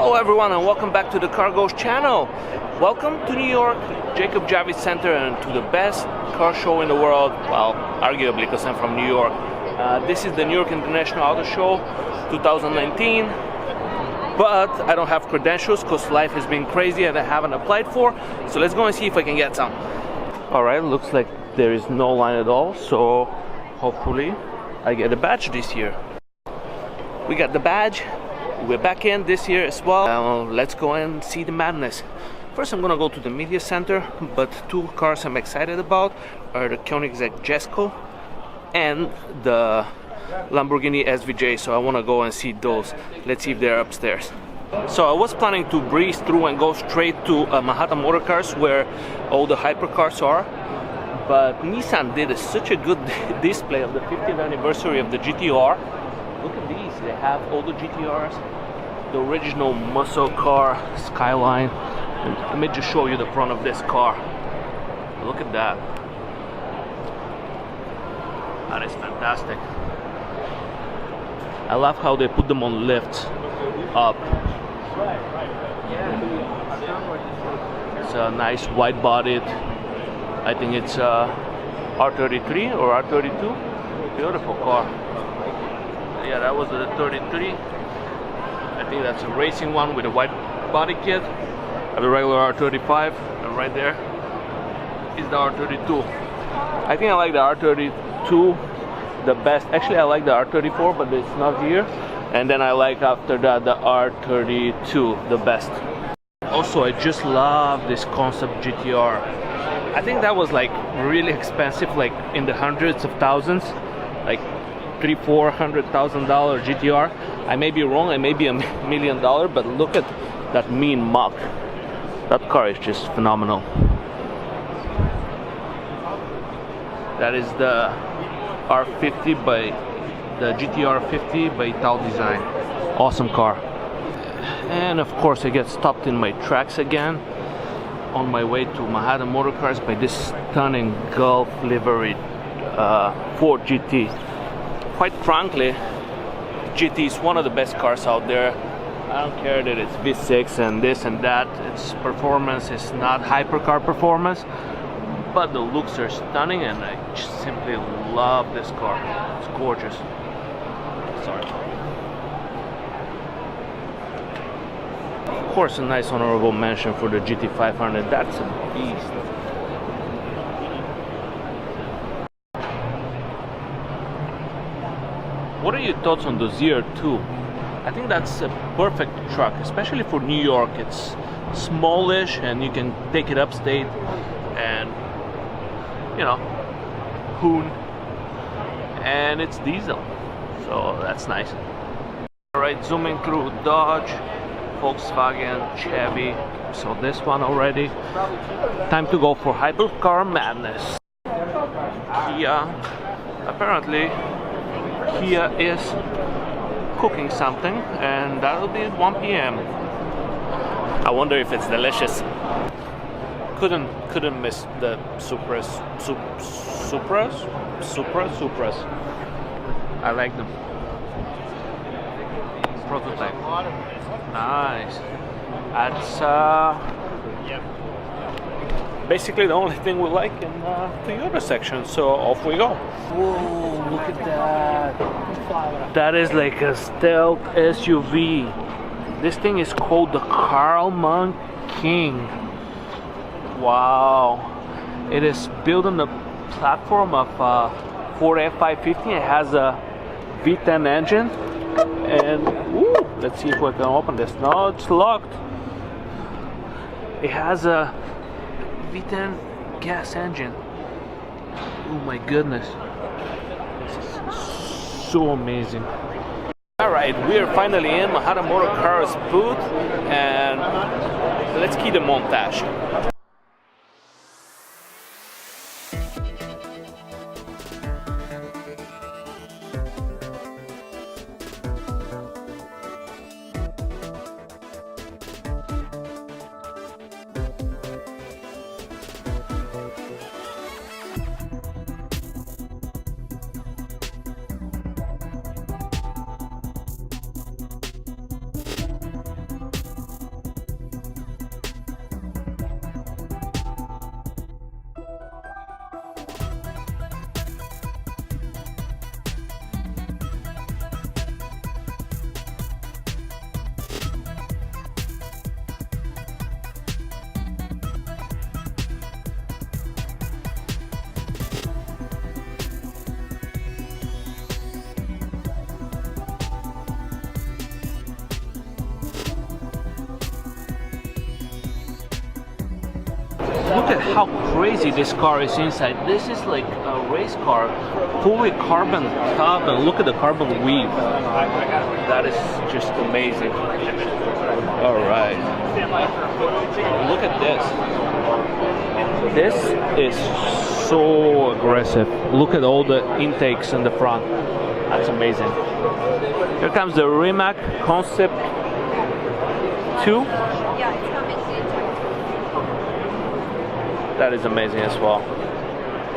Hello everyone and welcome back to the Cargo's channel. Welcome to New York, Jacob Javits Center, and to the best car show in the world. Well, arguably, because I'm from New York. This is the New York International Auto Show 2019. But I don't have credentials because life has been crazy and I haven't applied for. So let's go and see if I can get some. Alright, looks like there is no line at all. So hopefully I get a badge this year. We got the badge. We're back in this year as well. Let's go and see the madness. First I'm gonna go to the media center, but two cars I'm excited about are the Koenigsegg Jesko and the Lamborghini SVJ, so I want to go and see those. Let's see if they're upstairs. So I was planning to breeze through and go straight to Manhattan Motor Cars where all the hypercars are, but Nissan did such a good display of the 50th anniversary of the GTR. Look at these, they have all the GTRs, the original muscle car, Skyline. And let me just show you the front of this car. Look at that. That is fantastic. I love how they put them on lifts up. It's a nice wide-bodied, I think it's R33 or R32. Beautiful car. Yeah, that was the 33. I think that's a racing one with a wide body kit. I have a regular R35, and right there is the R32. I think I like the R32 the best. Actually, I like the R34, but it's not here. And then I like after that the R32 the best. Also, I just love this concept GTR. I think that was like really expensive, like in the hundreds of thousands, like $300,000-$400,000 GTR. I may be wrong, I may be $1 million, but look at that mean mug. That car is just phenomenal. That is the R50 by the GTR 50 by Tal Design. Awesome car. And of course I get stopped in my tracks again on my way to Manhattan Motor Cars by this stunning Gulf livery Ford GT. Quite frankly, GT is one of the best cars out there. I don't care that it's V6 and this and that. Its performance is not hypercar performance, but the looks are stunning and I just simply love this car. It's gorgeous. Sorry. Of course, a nice honorable mention for the GT500. That's a beast. What are your thoughts on the ZR2? I think that's a perfect truck, especially for New York. It's smallish and you can take it upstate and, you know, hoon. And it's diesel, so that's nice. Alright, zooming through Dodge, Volkswagen, Chevy. So this one already. Time to go for hypercar madness. Kia. Apparently Kia is cooking something, and that'll be at 1 p.m. I wonder if it's delicious. Couldn't miss the Supras. Supras. I like them. Prototype. Nice. That's basically the only thing we like in the Toyota section, so off we go. Whoa, look at that. That is like a stealth SUV. This thing is called the Carlmont King. Wow. It is built on the platform of Ford F550. It has a V10 engine. And woo, let's see if we can open this. No, it's locked. It has a V10 gas engine. Oh my goodness. This is so amazing. Alright, we are finally in Manhattan Motor Cars booth and let's keep the montage. look at how crazy this car is inside. This is like a race car, fully carbon top, and look at the carbon weave. That is just amazing. All right, look at this. This is so aggressive. Look at all the intakes in the front. That's amazing. Here comes the Rimac Concept 2. That is amazing as well.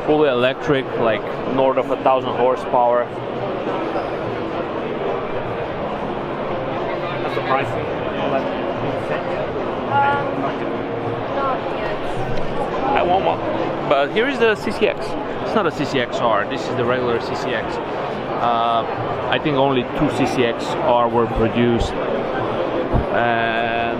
Fully electric, like north of 1,000 horsepower. What's the price? I want one. But here is the CCX. It's not a CCXR. This is the regular CCX. I think only 2 CCXR were produced. And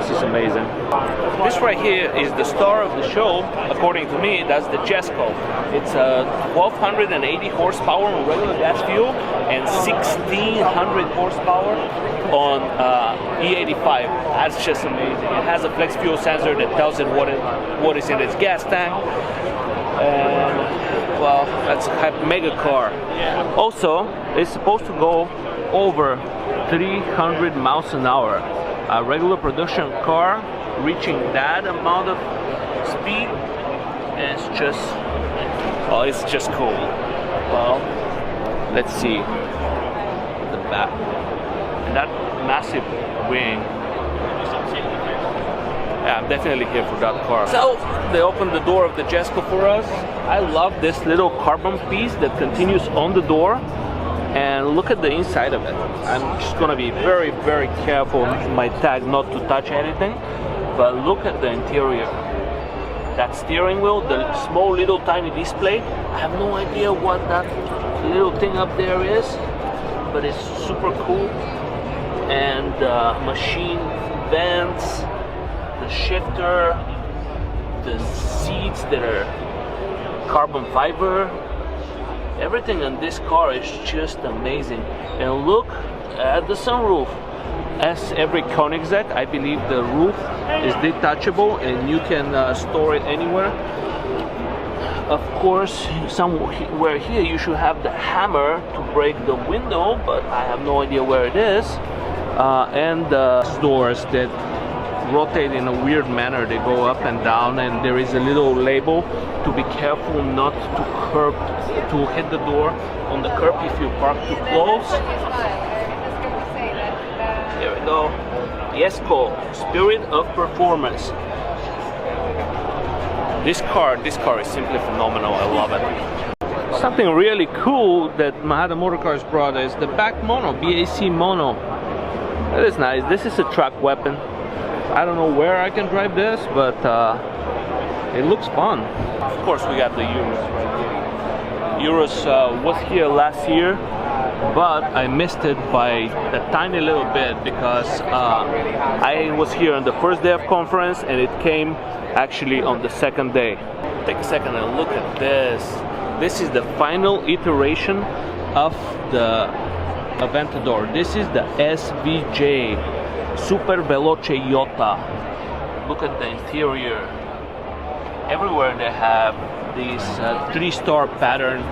this is amazing. This right here is the star of the show, according to me. That's the Jesko. It's 1,280 horsepower on regular gas fuel and 1,600 horsepower on E85. That's just amazing. It has a flex fuel sensor that tells it what is in its gas tank. And well, that's a mega car. Also, it's supposed to go over 300 miles an hour. A regular production car reaching that amount of speed, it's just, well, it's just cool. Well, let's see the back and that massive wing. Yeah, I'm definitely here for that car. So they opened the door of the Jesko for us. I love this little carbon piece that continues on the door. And look at the inside of it. I'm just gonna be very, very careful with my tag not to touch anything. But look at the interior. That steering wheel, the small little tiny display. I have no idea what that little thing up there is, but it's super cool. And machine vents, the shifter, the seats that are carbon fiber. Everything in this car is just amazing. And look at the sunroof. As every Koenigsegg, I believe the roof is detachable and you can store it anywhere. Of course, somewhere here you should have the hammer to break the window, but I have no idea where it is. And the doors that rotate in a weird manner. They go up and down, and there is a little label to be careful not to hit the door on the curb if you park too close. There we go. Jesko, spirit of performance. This car is simply phenomenal. I love it. Something really cool that Mahada Motorcars brought is the back mono, BAC mono. That is nice. This is a track weapon. I don't know where I can drive this, but it looks fun. Of course, we got the Urus right here. Urus was here last year, but I missed it by a tiny little bit because I was here on the first day of conference and it came actually on the second day. Take a second and look at this. This is the final iteration of the Aventador. This is the SVJ. Super Veloce Iota. Look at the interior. Everywhere they have this 3-star pattern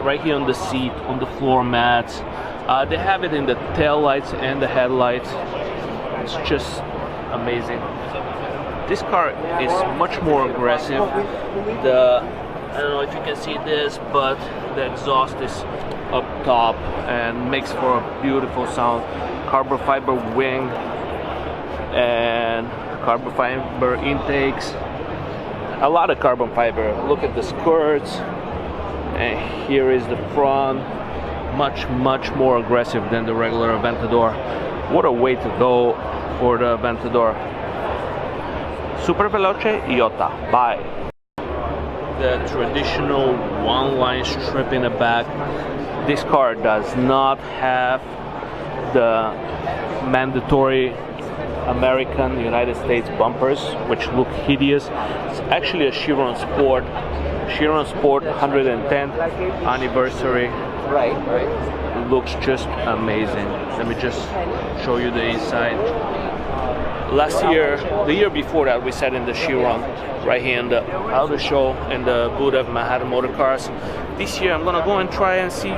right here on the seat, on the floor mats. They have it in the tail lights and the headlights. It's just amazing. This car is much more aggressive. I don't know if you can see this, but the exhaust is up top and makes for a beautiful sound. Carbon fiber wing and carbon fiber intakes. A lot of carbon fiber. Look at the skirts. And here is the front. Much more aggressive than the regular Aventador. What a way to go for the Aventador. Super Veloce Iota. Bye. The traditional one-line strip in the back. This car does not have the mandatory American United States bumpers, which look hideous. It's actually a Chiron Sport 110th anniversary. Right. It looks just amazing. Let me just show you the inside. last year, the year before that, we sat in the Chiron right here in the Autoshow in the booth of Manhattan Motor Cars. This year, I'm gonna go and try and see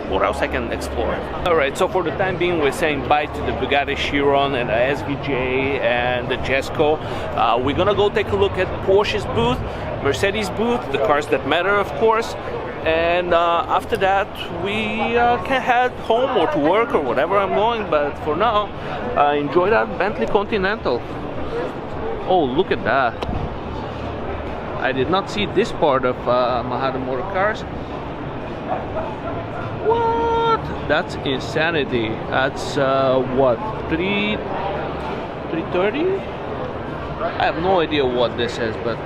what else I can explore. Alright, so for the time being, we're saying bye to the Bugatti Chiron and the SVJ and the Jesko. We're gonna go take a look at Porsche's booth, Mercedes booth, the cars that matter, of course. And after that, we can head home or to work or whatever I'm going. But for now, enjoy that Bentley Continental. Oh, look at that. I did not see this part of Manhattan Motor Cars. What? That's insanity. That's what, 330? I have no idea what this is, but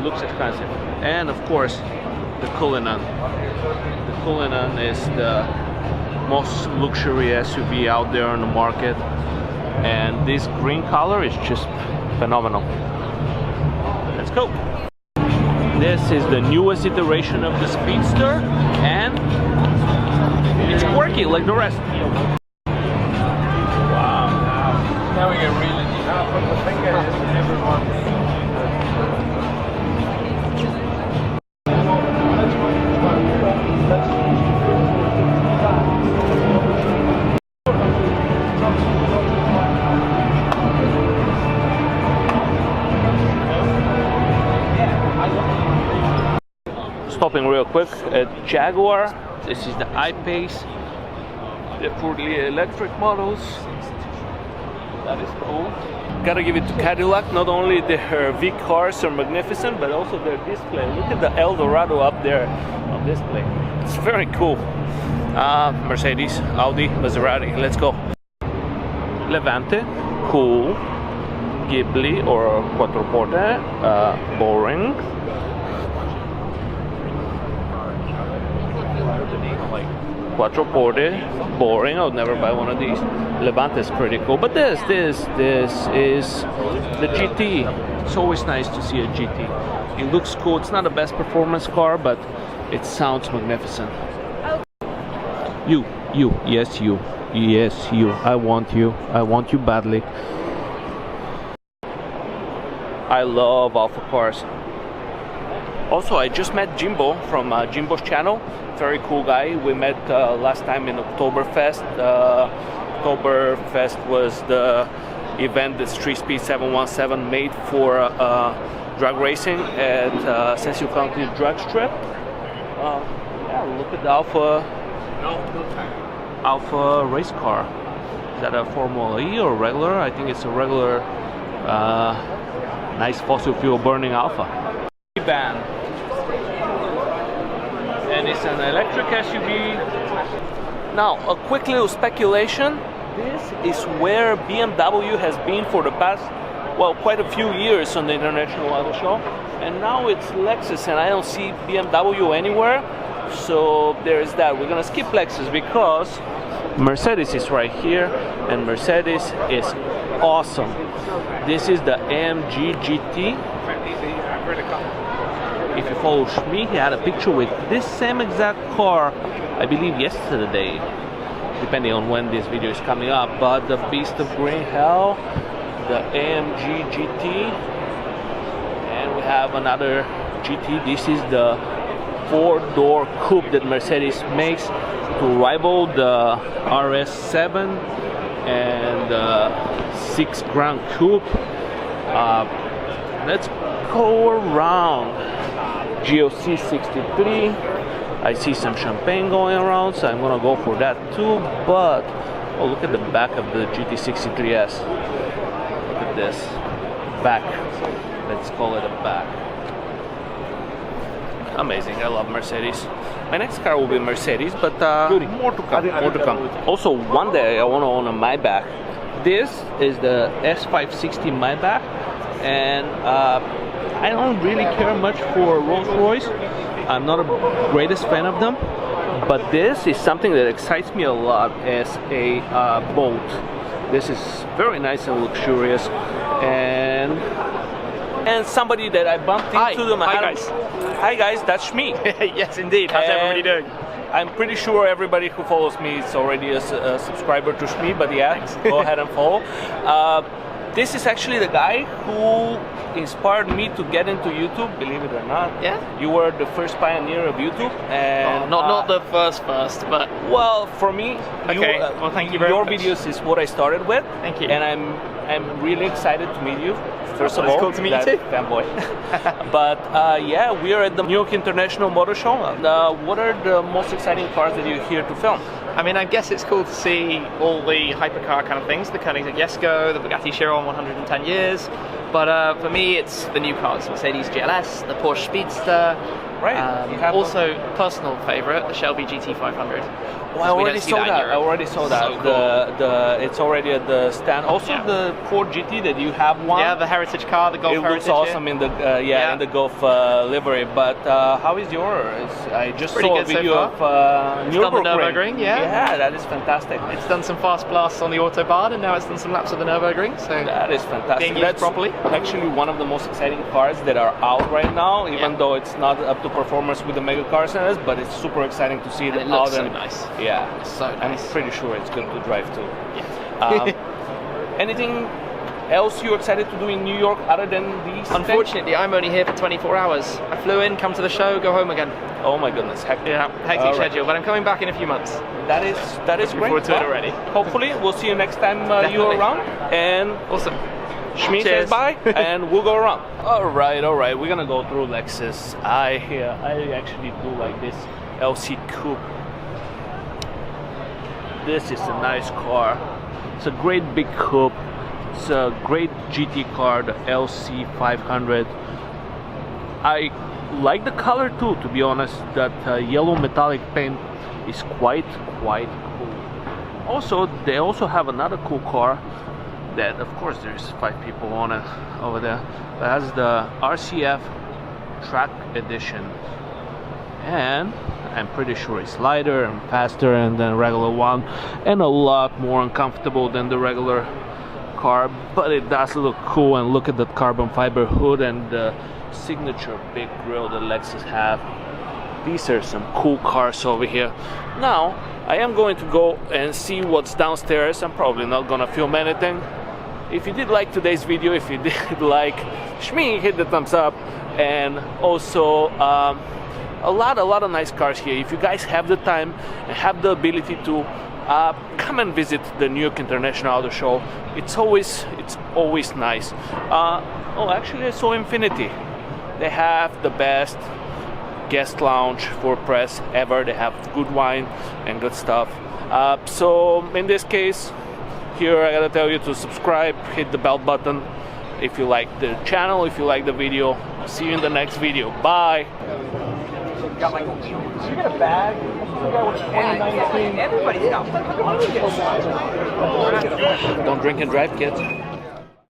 looks expensive. And of course, the Cullinan. The Cullinan is the most luxury SUV out there on the market, and this green color is just phenomenal. Let's go. This is the newest iteration of the Speedster, and it's quirky like the rest. Wow. Now we get really deep. From the finger, everyone. Stopping real quick at Jaguar. This is the I-Pace. The fully electric models. That is cool. Gotta give it to Cadillac. Not only their V cars are magnificent, but also their display. Look at the Eldorado up there on display. It's very cool. Mercedes, Audi, Maserati. Let's go. Levante, cool. Ghibli or Quattroporte, boring. Quattroporte, boring. I would never buy one of these. Levante is pretty cool, but this is the GT. It's always nice to see a GT. It looks cool. It's not the best performance car, but it sounds magnificent. Yes, you. I want you badly. I love Alpha cars. Also, I just met Jimbo from Jimbo's channel. Very cool guy. We met last time in Oktoberfest. Oktoberfest was the event that Street Speed 717 made for drag racing at Sensible County Drag Strip. Yeah, look at the Alpha race car. Is that a Formula E or regular? I think it's a regular, nice fossil fuel burning Alpha. Band. And it's an electric SUV. Now, a quick little speculation. This is where BMW has been for the past, well, quite a few years on the International Auto Show. And now it's Lexus, and I don't see BMW anywhere. So there's that. We're gonna skip Lexus because Mercedes is right here, and Mercedes is awesome. This is the AMG GT. If you follow Shmee, he had a picture with this same exact car, I believe yesterday, depending on when this video is coming up. But the Beast of Green Hell, the AMG GT, and we have another GT. This is the 4-door coupe that Mercedes makes to rival the RS7 and the 6 Grand Coupe. Let's go around. GOC 63. I see some champagne going around, so I'm gonna go for that too. But oh, look at the back of the GT63S. Look at this back. Let's call it a back. Amazing. I love Mercedes. My next car will be Mercedes, but more to come. More to come. Also, one day I want to own a Maybach. This is the S560 Maybach, and I don't really care much for Rolls-Royce. I'm not a greatest fan of them, but this is something that excites me a lot as a boat. This is very nice and luxurious, and somebody that I bumped into them. Hi guys. Hi guys, that's Shmee. Yes, indeed. How's everybody doing? I'm pretty sure everybody who follows me is already a subscriber to Shmee, but yeah, go ahead and follow. This is actually the guy who inspired me to get into YouTube, believe it or not. Yeah? You were the first pioneer of YouTube, and not the first, but well, for me, okay. Well, thank you very your much. videos is what I started with. Thank you. And I'm really excited to meet you. First of Well, it's all, cool to meet you that too. fanboy. But yeah, we are at the New York International Motor Show. What are the most exciting cars that you're here to film? I mean, I guess it's cool to see all the hypercar kind of things, the Koenigsegg Jesko, the Bugatti Chiron 110 years. But for me, it's the new cars, Mercedes GLS, the Porsche Speedster. Right. You have also, personal favorite, the Shelby GT500. Oh, I already saw that. I already saw that. So cool. It's already at the stand. Also, Yeah. the Ford GT that you have one. Yeah, the heritage car, the Golf It Heritage. looks awesome in the Yeah. in the Golf livery. But how is yours? I just Pretty saw a good so video far. of It's done the Nürburgring. Nürburgring, yeah. Yeah, that is fantastic. It's done some fast blasts on the Autobahn, and now it's done some laps of the Nürburgring. So That is fantastic. being used That's properly. actually one of the most exciting cars that are out right now, even Yeah. though it's not up to performance with the mega car centers, but it's super exciting to see And it it looks out. so nice. Yeah, It's so I'm nice. pretty sure it's good to drive too. Yeah. Anything else you're excited to do in New York other than these? Unfortunately, I'm only here for 24 hours. I flew in, come to the show, go home again. things? Oh my goodness, hectic. Yeah, hectic All right. schedule, but I'm coming back in a few months. That is great. forward to it Well, already. Hopefully, we'll see you next time you're Definitely. around. And Awesome. Shmee says Cheers. bye, and we'll go around. All right. We're gonna go through Lexus. I actually do like this LC Coupe. This is a nice car. It's a great big coupe. It's a great GT car, the LC 500. I like the color too, to be honest. That yellow metallic paint is quite cool. Also, they also have another cool car that, of course, there's 5 people on it over there. That has the Rcf Track Edition, and I'm pretty sure it's lighter and faster than the regular one, and a lot more uncomfortable than the regular car. But it does look cool, and look at that carbon fiber hood and the signature big grille that Lexus have. These are some cool cars over here. Now, I am going to go and see what's downstairs. I'm probably not gonna film anything. If you did like today's video, if you did like Shmee, hit the thumbs up. And also a lot of nice cars here. If you guys have the time and have the ability to come and visit the New York International Auto Show, it's always nice. Oh, actually, I saw Infinity. They have the best guest lounge for press ever. They have good wine and good stuff. So in this case, here I gotta tell you to subscribe, hit the bell button if you like the channel, if you like the video. See you in the next video. Bye. You got a bag? Everybody's got one. Don't drink and drive, kids.